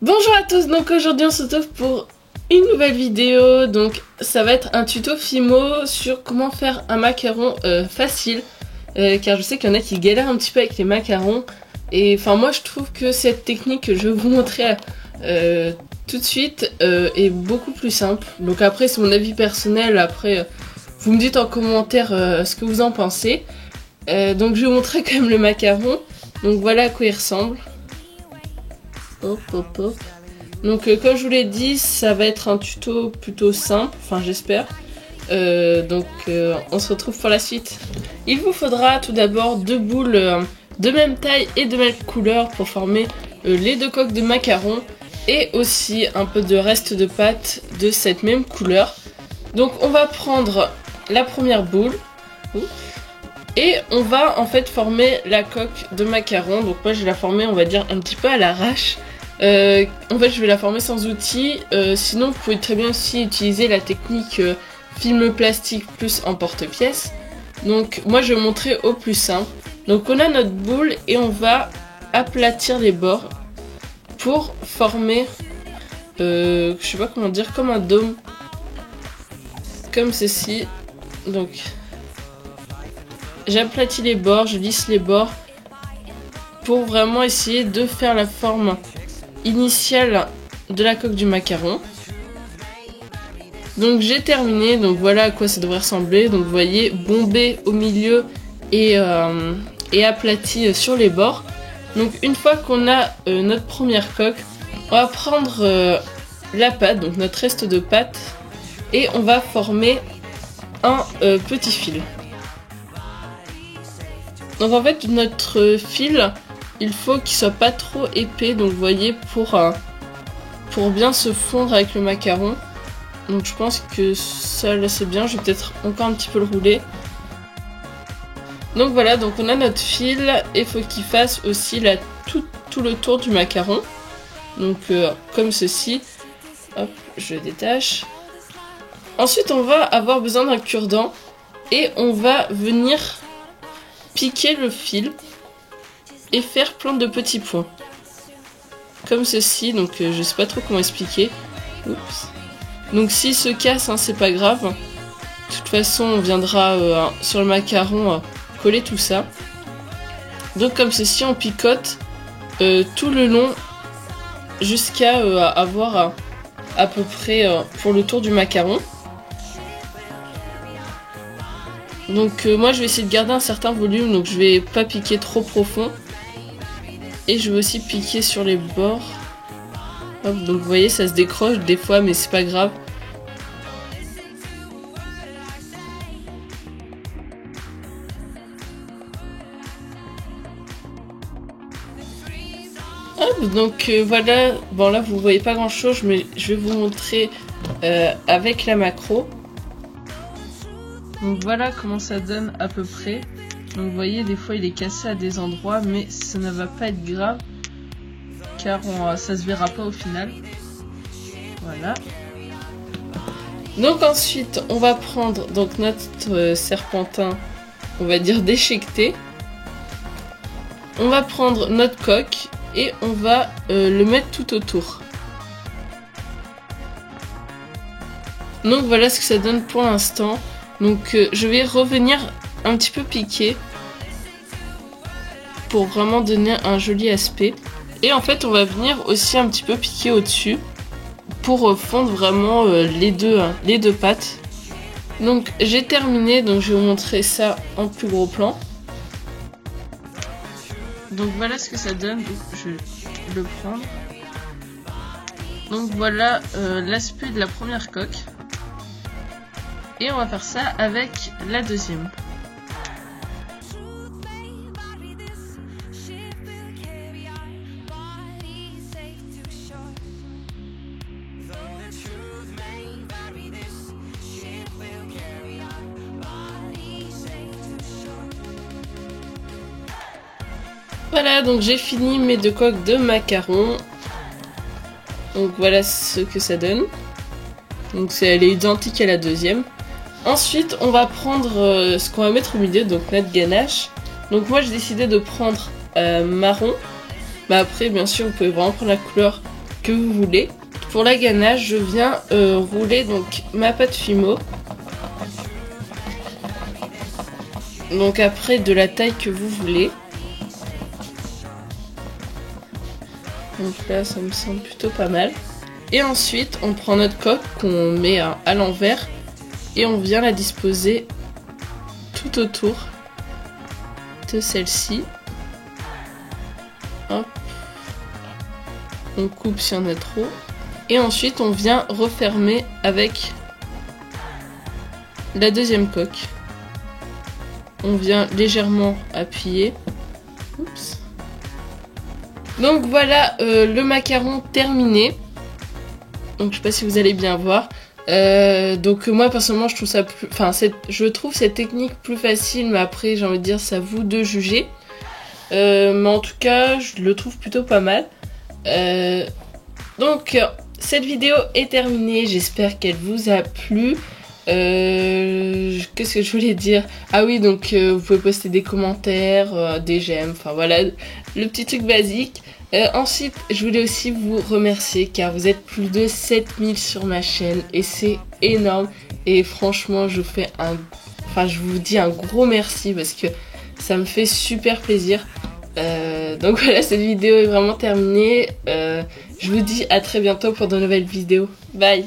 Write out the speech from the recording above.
Bonjour à tous, donc aujourd'hui on se retrouve pour une nouvelle vidéo. Donc ça va être un tuto Fimo sur comment faire un macaron facile, car je sais qu'il y en a qui galèrent un petit peu avec les macarons. Et enfin moi je trouve que cette technique que je vais vous montrer tout de suite est beaucoup plus simple. Donc après c'est mon avis personnel, après vous me dites en commentaire ce que vous en pensez. Donc je vais vous montrer quand même le macaron. Donc voilà à quoi il ressemble. Hop hop hop. Donc comme je vous l'ai dit, ça va être un tuto plutôt simple, enfin j'espère. On se retrouve pour la suite. Il vous faudra tout d'abord deux boules de même taille et de même couleur pour former les deux coques de macarons, et aussi un peu de reste de pâte de cette même couleur. Donc on va prendre la première boule et on va en fait former la coque de macaron. Donc moi je vais la former, on va dire, un petit peu à l'arrache. En fait je vais la former sans outils, sinon vous pouvez très bien aussi utiliser la technique film plastique plus emporte-pièce. Donc moi je vais montrer au plus simple. Donc on a notre boule et on va aplatir les bords pour former, je sais pas comment dire, comme un dôme, comme ceci. Donc j'aplatis les bords, je lisse les bords pour vraiment essayer de faire la forme initiale de la coque du macaron. Donc j'ai terminé, donc voilà à quoi ça devrait ressembler. Donc vous voyez, bombé au milieu et aplati sur les bords. Donc une fois qu'on a notre première coque, on va prendre la pâte, donc notre reste de pâte, et on va former un petit fil. Donc en fait notre fil, il faut qu'il soit pas trop épais, donc vous voyez, pour bien se fondre avec le macaron. Donc je pense que ça là c'est bien, je vais peut-être encore un petit peu le rouler. Donc voilà, donc on a notre fil et il faut qu'il fasse aussi là, tout le tour du macaron. Donc comme ceci. Hop, je le détache. Ensuite on va avoir besoin d'un cure-dent et on va venir piquer le fil et faire plein de petits points. Comme ceci, donc je sais pas trop comment expliquer. Oups. Donc s'il se casse, hein, c'est pas grave. De toute façon, on viendra sur le macaron coller tout ça. Donc comme ceci, on picote tout le long jusqu'à avoir à peu près pour le tour du macaron. Donc moi je vais essayer de garder un certain volume, donc je vais pas piquer trop profond. Et je vais aussi piquer sur les bords. Hop, donc vous voyez, ça se décroche des fois, mais c'est pas grave. Hop, donc voilà. Bon là vous voyez pas grand chose, mais je vais vous montrer avec la macro. Donc voilà comment ça donne à peu près. Donc vous voyez, des fois il est cassé à des endroits, mais ça ne va pas être grave, car ça se verra pas au final. Voilà. Donc ensuite on va prendre donc notre serpentin, on va dire déchiqueté. On va prendre notre coque et on va le mettre tout autour. Donc voilà ce que ça donne pour l'instant. Donc je vais revenir un petit peu piquer pour vraiment donner un joli aspect. Et en fait on va venir aussi un petit peu piquer au-dessus pour fondre vraiment les deux pâtes. Donc j'ai terminé, donc je vais vous montrer ça en plus gros plan. Donc voilà ce que ça donne, je vais le prendre. Donc voilà l'aspect de la première coque. Et on va faire ça avec la deuxième. Voilà, donc j'ai fini mes deux coques de macarons. Donc voilà ce que ça donne. Donc elle est identique à la deuxième. Ensuite on va prendre ce qu'on va mettre au milieu, donc notre ganache. Donc moi j'ai décidé de prendre marron. Mais après bien sûr vous pouvez vraiment prendre la couleur que vous voulez. Pour la ganache, je viens rouler donc ma pâte Fimo. Donc après de la taille que vous voulez. Donc là ça me semble plutôt pas mal. Et ensuite on prend notre coque qu'on met à l'envers et on vient la disposer tout autour de celle-ci. Hop. On coupe si on a trop. Et ensuite on vient refermer avec la deuxième coque. On vient légèrement appuyer. Oups. Donc voilà le macaron terminé. Donc je sais pas si vous allez bien voir. Donc moi personnellement je trouve ça plus, je trouve cette technique plus facile, mais après j'ai envie de dire c'est à vous de juger. Mais en tout cas je le trouve plutôt pas mal. Donc cette vidéo est terminée, j'espère qu'elle vous a plu. Qu'est-ce que je voulais dire? Ah oui, donc vous pouvez poster des commentaires, des j'aime, enfin voilà, le petit truc basique. Ensuite, je voulais aussi vous remercier car vous êtes plus de 7000 sur ma chaîne et c'est énorme. Et franchement, je vous dis un gros merci parce que ça me fait super plaisir. Donc voilà, cette vidéo est vraiment terminée. Je vous dis à très bientôt pour de nouvelles vidéos. Bye!